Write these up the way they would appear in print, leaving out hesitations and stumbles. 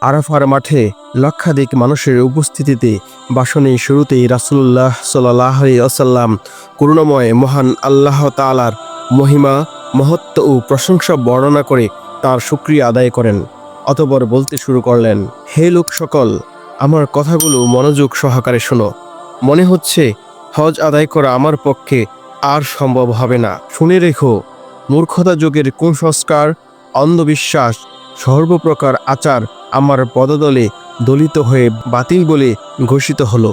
আরাফার মাঠে লক্ষাধিক মানুষের উপস্থিতিতে ভাষণের শুরুতেই রাসূলুল্লাহ সাল্লাল্লাহু আলাইহি ওয়াসাল্লাম করুণাময় মহান আল্লাহ তাআলার মহিমা, মহত্ব ও প্রশংসা বর্ণনা করে তার শুকরিয়া আদায় করেন। অতঃপর বলতে শুরু করলেন, হে লোক সকল, আমার কথাগুলো মনোযোগ সহকারে শোনো। মনে হচ্ছে হজ আদায় করা আমার পক্ষে আর সম্ভব হবে না। শুনে রেখো, মূর্খতা যুগের কুসংস্কার, অন্ধবিশ্বাস, সর্বপ্রকার আচার আমার পদতলে দলিত হয়ে বাতিল বলে ঘোষিত হলো।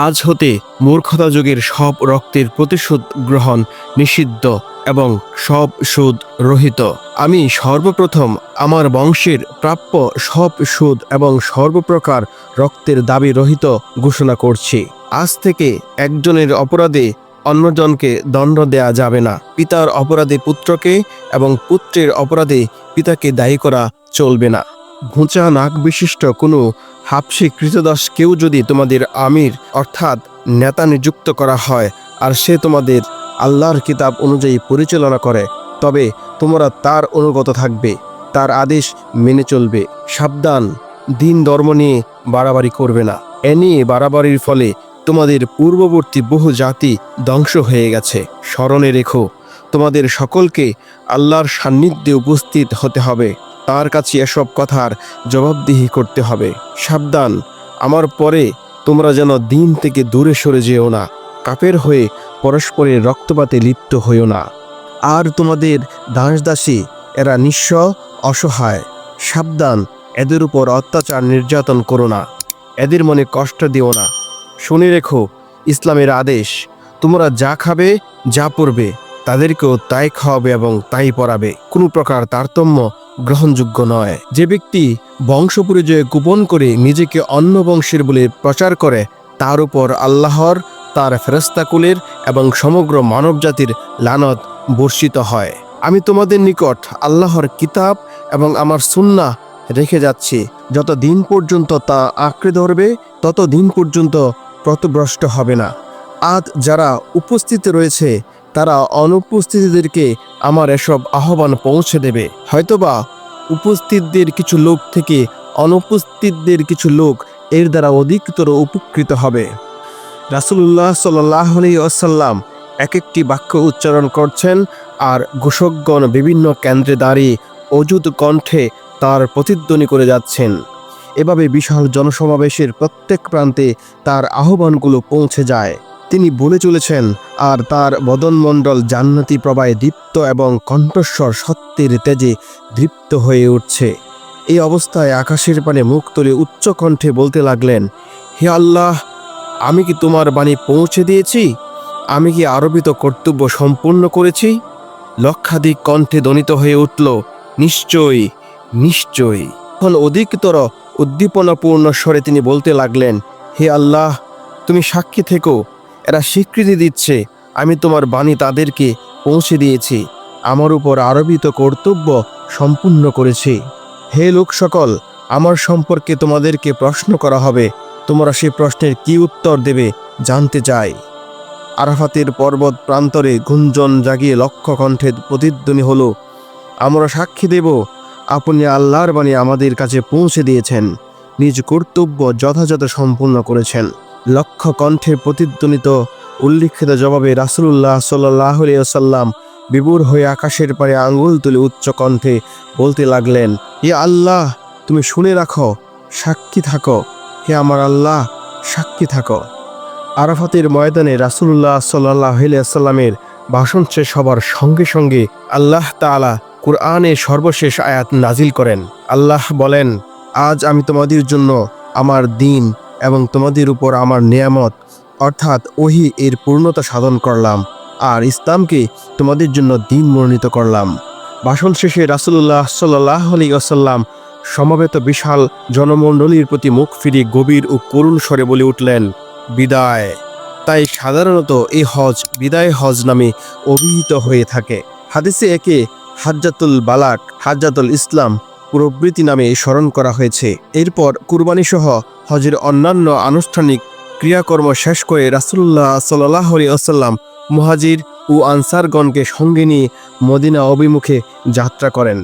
আজ হতে মূর্খতা যুগের সব রক্তের প্রতিশোধ গ্রহণ নিষিদ্ধ এবং সব সুদ রহিত। আমি সর্বপ্রথম আমার বংশের প্রাপ্য সব সুদ এবং সর্বপ্রকার রক্তের দাবি রহিত ঘোষণা করছি। আজ থেকে একজনের অপরাধে অন্যজনকে দণ্ড দেয়া যাবে না। পিতার অপরাধে পুত্রকে এবং পুত্রের অপরাধে পিতাকে দায়ী করা চলবে না। ঘুঁচা নাক বিশিষ্ট কোনো হাবশী কৃতদাস কেউ যদি তোমাদের আমির অর্থাৎ নেতা নিযুক্ত করা হয় আর সে তোমাদের আল্লাহর কিতাব অনুযায়ী পরিচালনা করে, তবে তোমরা তার অনুগত থাকবে, তার আদেশ মেনে চলবে। সাবধান, দিন ধর্ম নিয়ে বাড়াবাড়ি করবে না। এ নিয়ে বাড়াবাড়ির ফলে তোমাদের পূর্ববর্তী বহু জাতি ধ্বংস হয়ে গেছে। স্মরণে রেখো, তোমাদের সকলকে আল্লাহর সান্নিধ্যে উপস্থিত হতে হবে, তার কাছে এসব কথার জবাবদিহি করতে হবে। সাবধান, আমার পরে তোমরা যেন দিন থেকে দূরে সরে যেও না, কাফের হয়ে পরস্পরের রক্তপাতে লিপ্ত হইও না। আর তোমাদের দাসদাসী এরা নিঃস্ব অসহায়। সাবধান, এদের উপর অত্যাচার নির্যাতন করো না, এদের মনে কষ্ট দিও না। শুনে রেখো, ইসলামের আদেশ, তোমরা যা খাবে, যা পরবে, তাদেরকেও তাই খাওয়াবে এবং তাই পরাবে। কোনো প্রকার তারতম্য গ্রহণযোগ্য নয়। যে ব্যক্তি বংশ পরিচয় গোপন করে নিজেকে অন্য বংশের বলে প্রচার করে, তার উপর আল্লাহর, তার ফেরেশতাকুলের এবং সমগ্র মানবজাতির লানত বর্ষিত হয়। আমি তোমাদের নিকট আল্লাহর কিতাব এবং আমার সুন্নাহ রেখে যাচ্ছি। যত দিন পর্যন্ত তা আঁকড়ে ধরবে, তত দিন পর্যন্ত পথভ্রষ্ট হবে না। আজ যারা উপস্থিত রয়েছে তারা অনুপস্থিতদেরকে আমার এসব আহ্বান পৌঁছে দেবে। হয়তোবা উপস্থিতদের কিছু লোক থেকে অনুপস্থিতদের কিছু লোক এর দ্বারা অধিকতর উপকৃত হবে। রাসূলুল্লাহ সাল্লাল্লাহু আলাইহি ওয়াসাল্লাম এক একটি বাক্য উচ্চারণ করছেন আর ঘোষকগণ বিভিন্ন কেন্দ্রে দাঁড়িয়ে অযুত কণ্ঠে তার প্রতিধ্বনি করে যাচ্ছেন। এভাবে বিশাল জনসমাবেশের প্রত্যেক প্রান্তে তার আহ্বানগুলো পৌঁছে যায়। তিনি বলে চলেছেন আর তার বদনমণ্ডল জান্নাতি প্রবাহে দীপ্ত এবং কণ্ঠস্বর সত্যের তেজে দীপ্ত হয়ে উঠছে। এই অবস্থায় আকাশের পানে মুখ তুলে উচ্চ কণ্ঠে বলতে লাগলেন, হে আল্লাহ, আমি কি তোমার বাণী পৌঁছে দিয়েছি? আমি কি আরোপিত কর্তব্য সম্পূর্ণ করেছি? লক্ষাধিক কণ্ঠে ধ্বনিত হয়ে উঠল, নিশ্চয়ই, নিশ্চয়ই। তখন অধিকতর উদ্দীপনাপূর্ণ স্বরে তিনি বলতে লাগলেন, হে আল্লাহ, তুমি সাক্ষী থেকো, এরা স্বীকৃতি দিচ্ছে আমি তোমার বাণী তাদেরকে পৌঁছে দিয়েছি, আমার উপর আরোপিত কর্তব্য সম্পূর্ণ করেছি। হে লোক সকল, আমার সম্পর্কে তোমাদেরকে প্রশ্ন করা হবে, তোমরা সেই প্রশ্নের কি উত্তর দেবে জানতে চাই। আরাফাতের পর্বত প্রান্তরে গুঞ্জন জাগিয়ে লক্ষ কণ্ঠে প্রতিধ্বনি হলো, আমরা সাক্ষী দেব আপনি আল্লাহর বাণী আমাদের কাছে পৌঁছে দিয়েছেন, নিজ কর্তব্য যথাযথ সম্পূর্ণ করেছেন। লক্ষ কণ্ঠের প্রতিধ্বনিত উল্লিখিত জবাবে রাসূলুল্লাহ সাল্লাল্লাহু আলাইহি ওয়াসাল্লাম বিভোর হয়ে আকাশের পারে আঙ্গুল তুলে উচ্চ কণ্ঠে বলতে লাগলেন, হে আল্লাহ, তুমি শুনে রাখো, সাক্ষী থাকো, হে আমার আল্লাহ, সাক্ষী থাকো। আরাফাতের ময়দানে রাসূলুল্লাহ সাল্লাল্লাহু আলাইহি ওয়াসাল্লামের ভাষণ শেষ হবার সঙ্গে সঙ্গে আল্লাহ তাআলা কুরআনের সর্বশেষ আয়াত নাজিল করেন। আল্লাহ বলেন, আজ আমি তোমাদের জন্য আমার দ্বীন এবং তোমাদের উপর আমার নিয়ামত অর্থাৎ ওহী এর পূর্ণতা সাধন করলাম আর ইসলামকে তোমাদের জন্য দ্বীন মনোনীত করলাম। ভাষণ শেষে রাসূলুল্লাহ সাল্লাল্লাহু আলাইহি ওয়াসাল্লাম সমবেত বিশাল জনমণ্ডলীর প্রতি মুখ ফিরিয়ে গভীর ও করুণ স্বরে বলে উঠলেন, বিদায়। তাই সাধারণত এই হজ বিদায় হজ নামে অভিহিত হয়ে থাকে। হাদিসে একে হাজ্জাতুল বালাগ, হাজ্জাতুল ইসলাম প্রভৃতি নামে স্মরণ করা হয়েছে। এরপর কুরবানি সহ হজের অন্যান্য আনুষ্ঠানিক ক্রিয়াকর্ম শেষ করে রাসূলুল্লাহ সাল্লাল্লাহু আলাইহি ওয়াসাল্লাম মুহাজির ও আনসারগণকে সঙ্গে নিয়ে মদিনা অভিমুখে যাত্রা করেন।